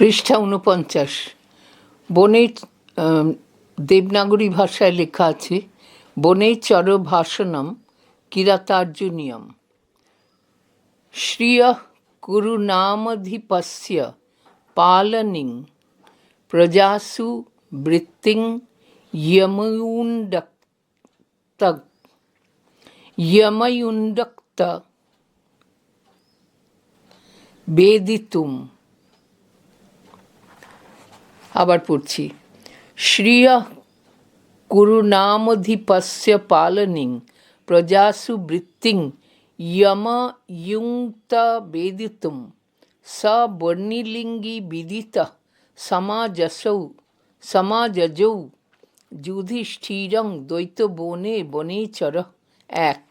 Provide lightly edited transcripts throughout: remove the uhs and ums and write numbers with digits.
পৃষ্ঠা ৪৯। বনে দেবনাগরী ভাষায় লেখা আছে, বনে চর ভাষণম কিরাতার্জুনিয়ম শ্রিয় কুরুনামধিপস্য পালনিং প্রজাসু বৃত্তিং यमयुण्डक्त বেদিতুম। আবার পড়ছি। শ্রিয় কুরুনামধিপস্য পালনিং প্রজাসু বৃত্তিং यमयुङ्क्त বেদিতুম স বর্ণিলিঙ্গি বিদিত সমাজজৌ যুধিষ্ঠিরং দ্বৈতবনে বনেচর। এক।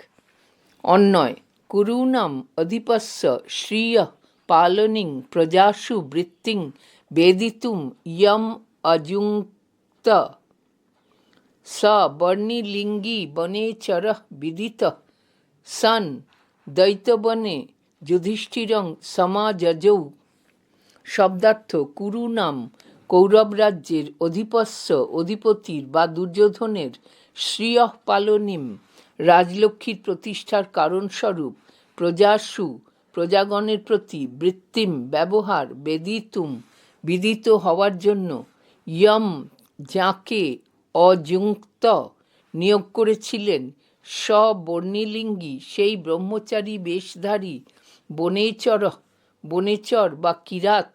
অন্বয়। কুরূনাম অধিপস্য শ্রিয় পালনিং প্রজাসু বৃত্তিং বেদিতুম ইয়ম অযুঙ্ক্ত স বর্ণিলিঙ্গি বনেচর বিদিত সন দ্বৈতবনে যুধিষ্ঠিরং সমাজজৌ। শব্দার্থ। কুরু নাম কৌরব রাজ্যের অধিপতির বা দুর্যোধনের শ্রিয় পালনিম রাজলক্ষ্মীর প্রতিষ্ঠার কারণস্বরূপ প্রজাসু প্রজাগণের প্রতি বৃত্তিম ব্যবহার বিদিত হওয়ার জন্য ইয়ম যাকে অযুঙ্ক্ত নিয়োগ করেছিলেন স্ববর্ণিলিঙ্গি সেই ব্রহ্মচারী বেশধারী বনেচর বা কিরাত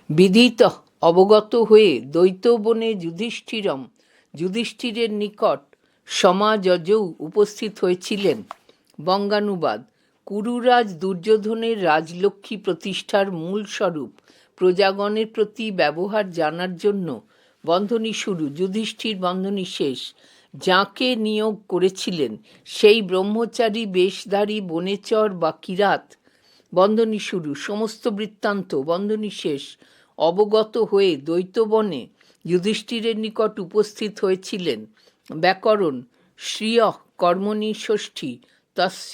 বিদিত অবগত হয়ে দ্বৈতবনে যুধিষ্ঠিরের নিকট সমাজজৌ উপস্থিত হয়েছিলেন। বঙ্গানুবাদ। কুরুরাজ দুর্যোধনের রাজলক্ষ্মী প্রতিষ্ঠার মূল স্বরূপ প্রজাগণের প্রতি ব্যবহার জানার জন্য বন্ধনী শুরু যুধিষ্ঠির বন্ধনী শেষ যাকে নিয়োগ করেছিলেন সেই ব্রহ্মচারী বেশধারী বনেচর বা কিরাত বন্ধনী শুরু সমস্ত বৃত্তান্ত বন্ধনী শেষ অবগত হয়ে দ্বৈতবনে যুধিষ্ঠিরের নিকট উপস্থিত হয়েছিলেন। ব্যাকরণ। শ্রিয় কর্মণি ষষ্ঠী তস্য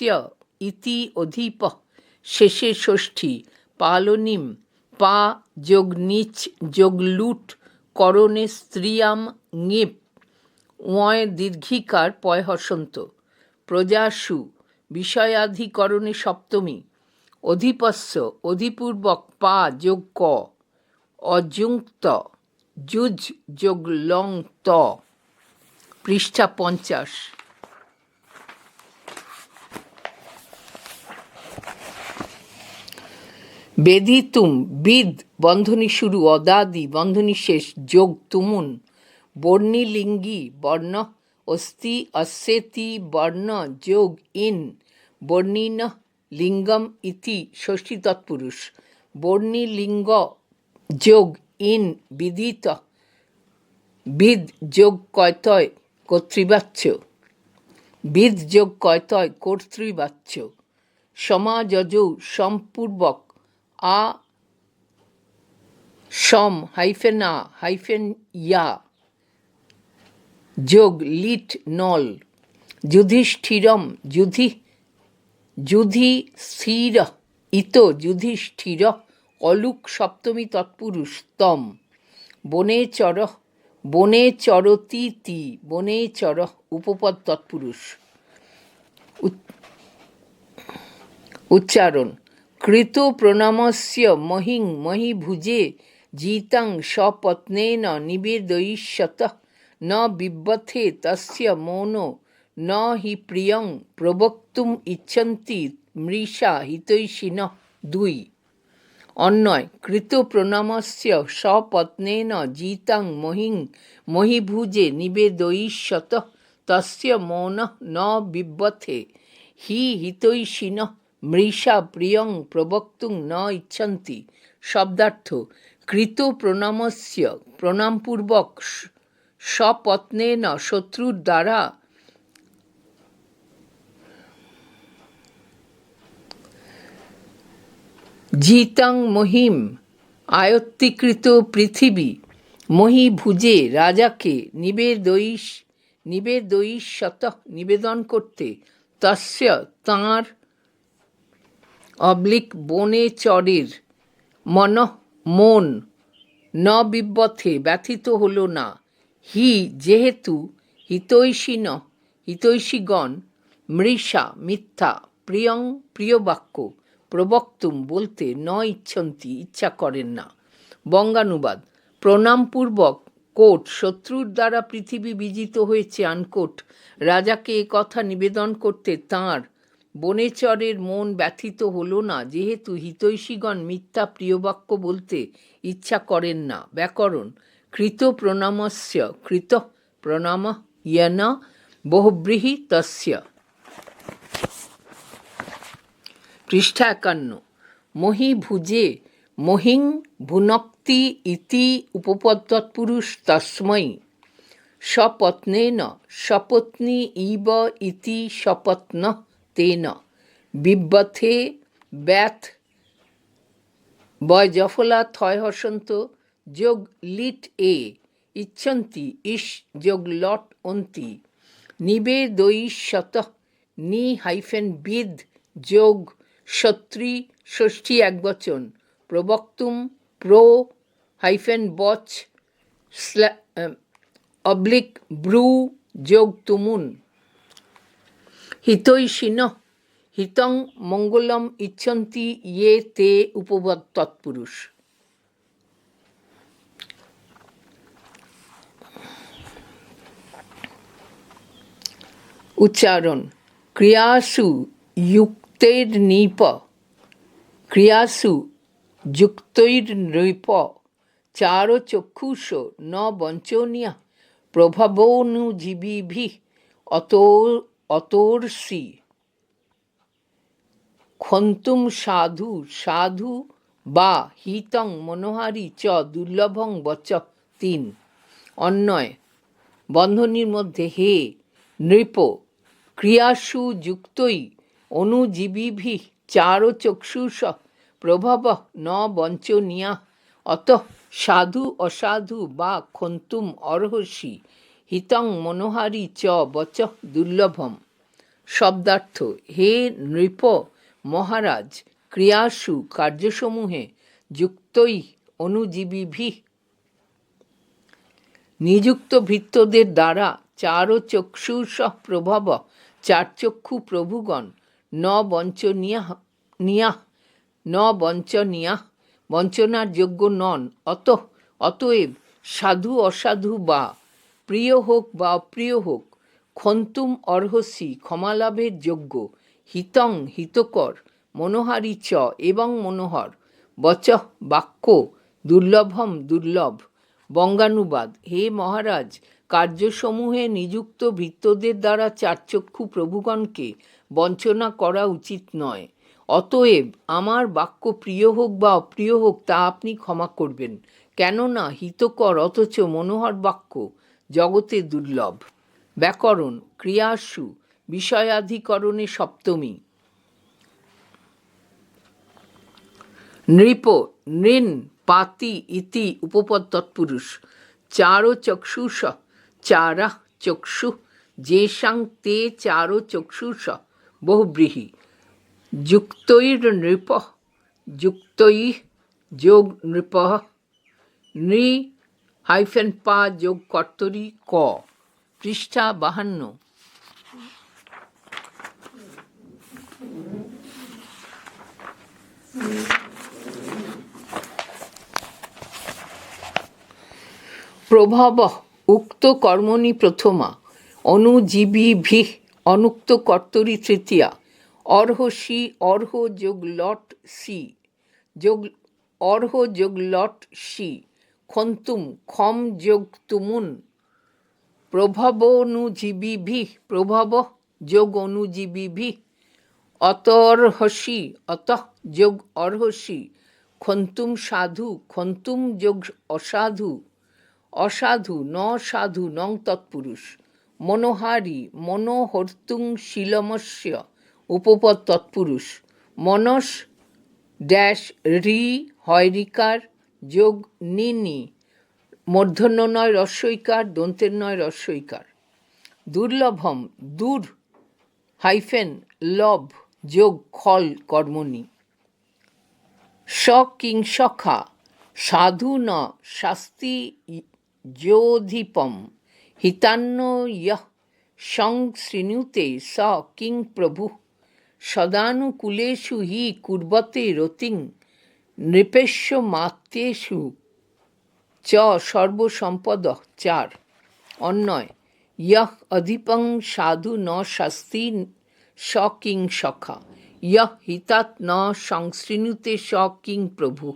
ইতি অধিপ শেষে ষষ্ঠী পালনিম পা যোগ নিচ যোগ লুট করণে স্ত্রিয়াম ঙেপ ওয় দীর্ঘিকার পয় হসন্ত। প্রজাসু বিষয়াধিকরণে সপ্তমী অধিপস্য অধিপূর্বক পা যোগ ক অযুঙ্ক্ত যুজ যোগ লং ত। পৃষ্ঠা ৫০। বেদিতুম বিদ বন্ধনী শুরু অদাদি বন্ধনী শেষ যোগ তুমুন বর্ণিলিঙ্গি বর্ণ অস্তি অস্যেতি বর্ণ যোগ ইন বর্ণিন লিঙ্গম ইতি ষষ্ঠী তৎপুরুষ বর্ণিলিঙ্গ যোগ ইন বিদিত বিদ যোগ কয়তয় কর্তৃবাচ্য বিদ যোগ কয়তয় কর্তৃবাচ্য সমাজজৌ সম্পূর্বক আ সম হাইফেন আ হাইফেন ইয়া যোগ লিট নল যুধিষ্ঠিরম যুধিস্থির ইত যুধিষ্ঠির অলুক সপ্তমী তৎপুরুষ তম বনেচরতীতি বনেচর উপপদ তৎপুরুষ। উচ্চারণ। কৃত প্রণামস্য মহিভুজে জিতং স্বপত্নেন নিবেদয়িষ্যতঃ ন বিব্বথে তস্য মনো ন হি প্রিয়ং প্রবক্তুম ইচ্ছন্তি মৃষা হিতৈষিণঃ। ২। অন্বয়। কৃত প্রণামস্য স্বপত্নেন জিতং মহিভুজে নিবেদয়িষ্যতঃ তস্য মনঃ ন বিব্বথে হি হিতৈষিণঃ মৃষা প্রিয়ং প্রবক্তুং ন ইচ্ছন্তি। শব্দার্থ। কৃত প্রণামস্য প্রণামপূর্বক স্বপত্নেন শত্রুর দ্বারা জিতং মহিম আয়ত্তীকৃত পৃথিবী মহিভুজে রাজাকে নিবেদয়িষ্যতঃ নিবেদন করতে তস্য তাঁর বনেচরের মন মন ন বিব্বথে ব্যথিত হল না, হি যেহেতু হিতৈষিন হিতৈষীগণ মৃষা মিথ্যা প্রিয়ং প্রিয় বাক্য প্রবক্তুম বলতে ন ইচ্ছন্তি ইচ্ছা করেন না। বঙ্গানুবাদ: প্রণামপূর্বক কোট শত্রুর দ্বারা পৃথিবী বিজিত হয়েছে আনকোট রাজাকে এ কথা নিবেদন করতে তাঁর বনেচরের মন ব্যথিত হল না, যেহেতু হিতৈষীগণ মিথ্যা প্রিয়বাক্য বলতে ইচ্ছা করেন না। ব্যাকরণ: কৃত প্রণামস্য কৃত প্রণাম ইয়ন বহুব্রীহি তস্য। পৃষ্ঠা 51। মহি ভুজে মহিং ভুনক্তি ইতি উপপদতৎপুরুষ তস্मै স্বপত্নেন স্বপত্নী ইব ইতি স্বপত্নঃ তেন বিব্বথে ব্যাথ বয় জফলা থয় হসন্ত যোগ লিট এ ইচ্ছন্তি ইস যোগ লট অন্তি নিবেদয়িষ্যত নি হাইফেন বিদ যোগ সত্রী ষষ্ঠী একবচন প্রবক্তুম প্রো হাইফেন বচ অবলিক ব্রু যোগ তুমুন হিতৈষিনঃ হিতং মঙ্গলম ইচ্ছন্তি ইয়ে তে উপপদ তৎপুরুষ। উচ্চারণ: ক্রিয়াসু যুক্তৈর্নৃপ ক্রিয়াসু যুক্তৈর্নৃপ চারচক্ষুষ ন বঞ্চনীয়া প্রভবনুজীবিভিঃ অতোর্ষি ক্ষন্তুম সাধু সাধু বা হিতং মনোহারি চ দুর্লভং বচ। 3 অন্বয়: বন্ধনীর মধ্যে হে নৃপ ক্রিয়াসু যুক্তৈ অনুজীবিভিঃ চারচক্ষুষ প্রভবঃ ন বঞ্চনীয়াঃ অতঃ সাধু অসাধু বা ক্ষন্তুম অর্হসি হিতং মনোহারি চ বচ দুর্লভম। শব্দার্থ: হে নৃপ মহারাজ, ক্রিয়াসু কার্যসমূহে যুক্তৈ অনুজীবিভিঃ নিযুক্ত ভৃত্যদের দ্বারা চারচক্ষুষ প্রভব চারচক্ষু প্রভুগণ ন বঞ্চনীয়াঃ ন বঞ্চনীয়াঃ বঞ্চনার যোগ্য নন। অতএব সাধু অসাধু বা প্রিয় হোক বা অপ্রিয় হোক ক্ষন্তুম অর্হসি ক্ষমালাভের যোগ্য হিতং হিতকর মনোহারি চ এবং মনোহর বচঃ বাক্য দুর্লভম দুর্লভ। বঙ্গানুবাদ: হে মহারাজ, কার্যসমূহে নিযুক্ত ভৃত্যদের দ্বারা চারচক্ষু প্রভুগণকে বঞ্চনা করা উচিত নয়। অতএব আমার বাক্য প্রিয় হোক বা অপ্রিয় হোক তা আপনি ক্ষমা করবেন, কেননা হিতকর অথচ মনোহর বাক্য জগতে দুর্লভ। ব্যাকরণ: ক্রিয়াসু বিষয়াধিকরণে সপ্তমী। নৃপ নৃন পাতি ইতি উপপদ তৎপুরুষ চারচক্ষুষ চারাঃ চক্ষু যেষাং তে চারচক্ষুষ বহুব্রীহি যুক্তৈর্নৃপঃ যুক্তৈঃ যোগ নৃপঃ নৃ হাইফেন পা যোগ কর্তরি ক। পৃষ্ঠা 52। প্রভবঃ উক্ত কর্মণি প্রথমা অনুজীবিভিঃ অনুক্ত কর্তরি তৃতীয়া অর্হসি অর্হ যোগ লট সি যোগ অর্হ যোগ লট সি ক্ষন্তুম খম যোগ তুমুন প্রভবনুজীবিভিঃ প্রভব যোগ অনুজীবিভিঃ অতর্হসি অতঃ যোগ অর্হসি ক্ষন্তুম সাধু ক্ষন্তুম যোগ অসাধু অসাধু ন সাধু নং তৎপুরুষ। মনোহারি মনোহর্তুং শীলমস্য উপপদ তৎপুরুষ মনস ড্যাশ রি হয়রিকার যোগ নিনি মূর্ধন্য নয় রস্যইকার দন্তের নয় রস্যইকার। দুর্লভম দূর হাইফেন লভ যোগ খল কর্মণি স কিংসখা সাধু ন শাস্তি যোধিপম হিতান্ন ইয়ঃ সংশৃণুতে স কিং প্রভু সদানুকূলেষু হি কুর্বতে রতিং নৃপেস্য মাত্যেষু চ সর্বসম্পদঃ। 4 অন্বয়। ইয়ঃ অধিপং সাধু ন শাস্তি স কিং সখা ইয়ঃ হিতাৎ ন সংশৃণুতে স কিং প্রভু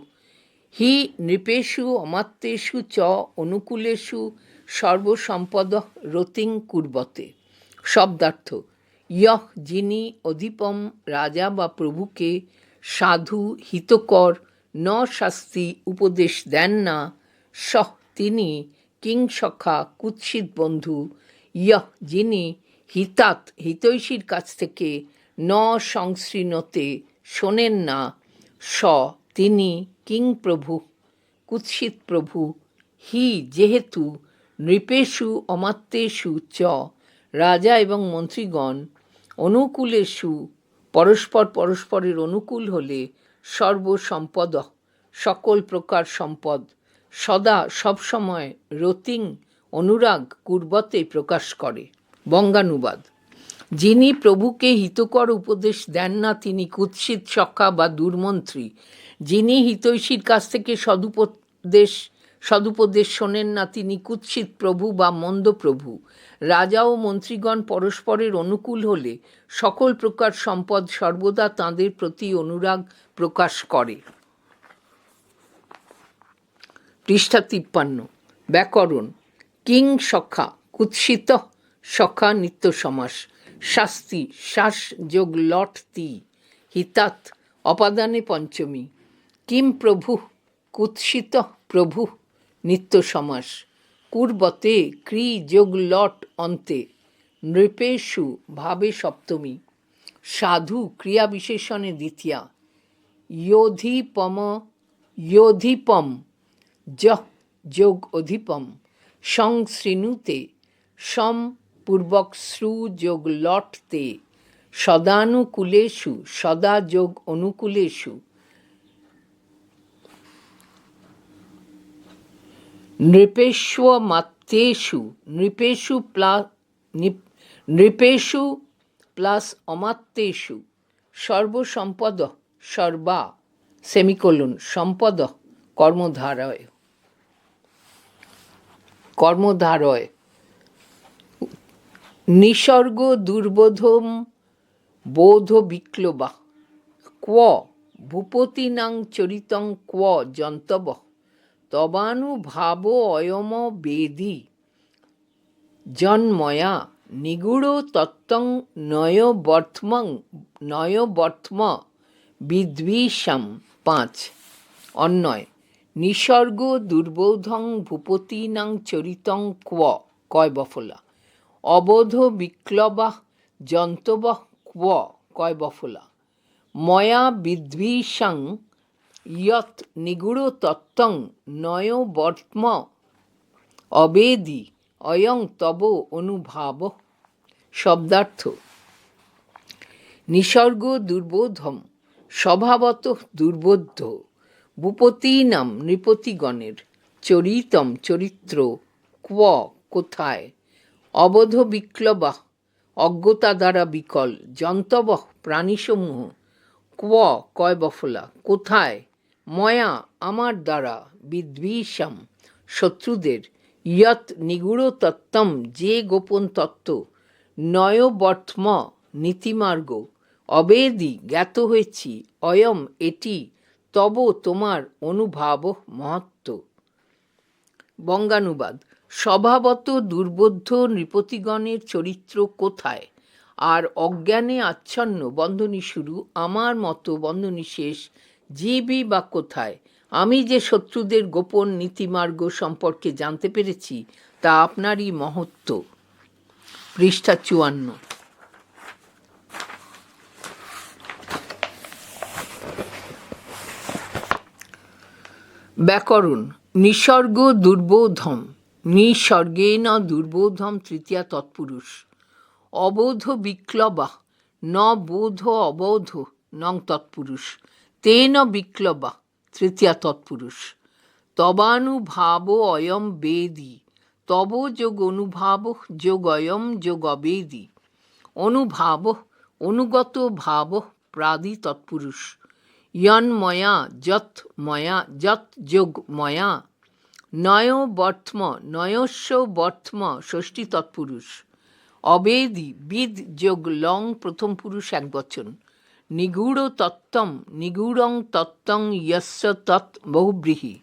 হি নৃপেষু অমাত্যেষু চ অনুকূলেষু সর্বসম্পদঃ রতিং কুর্বতে। শব্দার্থ। ইয়ঃ যিনি অধিপম রাজা বা প্রভুকে সাধু হিতকর ন শাস্তি উপদেশ দেন না সহ তিনি কিং সখা কুৎসিত বন্ধু ইয়ঃ যিনি হিতাৎ হিতৈষীর কাছ থেকে ন সংশৃণতে শোনেন না স তিনি কিং প্রভু কুৎসিত প্রভু হি যেহেতু নৃপেষু অমাত্যেষু চ রাজা এবং মন্ত্রীগণ অনুকূলেষু পরস্পর পরস্পরের অনুকূল হলে সর্বসম্পদ সকল প্রকার সম্পদ সদা সবসময় রতিং অনুরাগ কুর্বতে প্রকাশ করে। বঙ্গানুবাদ। যিনি প্রভুকে হিতকর উপদেশ দেন না তিনি কুৎসিত সখা বা দুর্মন্ত্রী। যিনি হিতৈষীর কাছ থেকে সদুপদেশ শোনেন না তিনি কুৎসিত প্রভু বা মন্দ প্রভু। রাজা ও মন্ত্রীগণ পরস্পরের অনুকূল হলে সকল প্রকার সম্পদ সর্বদা তাঁদের প্রতি অনুরাগ প্রকাশ করে। পৃষ্ঠা 53। ব্যাকরণ। কিং সখা কুৎসিত সখা নিত্য সমাস। শাস্তি শ্বাস যোগ লট তি হিতাৎ অপাদানে পঞ্চমী। কিম প্রভু কুৎসিত প্রভু নিত্য সমাস। কুর্বতে ক্রি যোগ লট অন্তে নৃপেষু ভাবে সপ্তমী। সাধু ক্রিয়া বিশেষণে দ্বিতীয়া। যোধিপম যহ যোগ অধিপম সংশৃণুতে সম পূর্বক শ্রু যোগ লট তে সদানুকূলেষু সদা যোগ অনুকূলেষু নৃপেষ্বমাত্যেষু নৃপেষু প্লাস অমাত্যেষু সর্বসম্পদ সর্বা সেমিকোলন সম্পদ কর্মধারয়। নিসর্গ দুর্বোধম বোধ বিক্লবা ক্ব ভূপতিনাং চরিতং ক্ব জন্তব তবানুভাব অয়ম বেদি জন্ময়া নিগূঢ় তত্ত্বং নয়বর্ত্ম বিদ্বিষাম। 5 অন্বয়। নিসর্গ দুর্বোধং ভূপতিনাং চরিতং ক্ব কয় বফলা অবোধ বিক্লবা জন্তব ক্ব কয় বফলা ময়া বিদ্বিষাং ইয়ৎ নিগূঢ় তত্ত্বং নয়বর্ত্ম অবেদি অয়ং তব অনুভাব। শব্দার্থ। নিসর্গ দুর্বোধম স্বভাবত দুর্বোধ্য ভূপতীনাম নৃপতিগণের চরিতম চরিত্র ক্ব কোথায় অবোধ বিক্লবা অজ্ঞতা দ্বারা বিকল জন্তব প্রাণীসমূহ ক্ব কয় বফলা কোথায় ময়া আমার দ্বারা বিদ্বিষাম শত্রুদের ইয়ৎ নিগূঢ় তত্ত্বম যে গোপন তত্ত্ব নয়বর্ত্ম নীতিমার্গ অবেদি জ্ঞাত হয়েছি অয়ম এটি তব তোমার অনুভাব মহত্ব। বঙ্গানুবাদ। স্বভাবত দুর্বোধ্য নৃপতিগণের চরিত্র কোথায় আর অজ্ঞানে আচ্ছন্ন বন্ধনী শুরু আমার মতো বন্ধনী শেষ জীবই বা কোথায়। আমি যে শত্রুদের গোপন নীতিমার্গ সম্পর্কে জানতে পেরেছি তা আপনারই মহত্ব। পৃষ্ঠা 54। ব্যাকরণ। নিসর্গ দুর্বোধম নিসর্গেন দুর্বোধম তৃতীয়া তৎপুরুষ। অবোধ বিক্লবা ন বোধ অবোধ নং তৎপুরুষ। তেন বিক্লবা তৃতীয়া তৎপুরুষ। তবানুভাব অয়ম বেদি, তব যোগ অনুভাব যোগয়ম যোগবেদি। অনুভাব অনুগত ভাব প্রাদি তৎপুরুষ। ইয়ন্ময়া যৎ ময়া যৎ যোগ ময়া। নয় বর্থম নয়স্য বর্থম ষষ্ঠী তৎপুরুষ। অবেদি বিদ যোগ লং প্রথম পুরুষ একবচন। নিগূঢ় তত্ত্বম নিগূঢ়ং তত্ত্বং ইয়স্য তৎ বহুব্রীহি।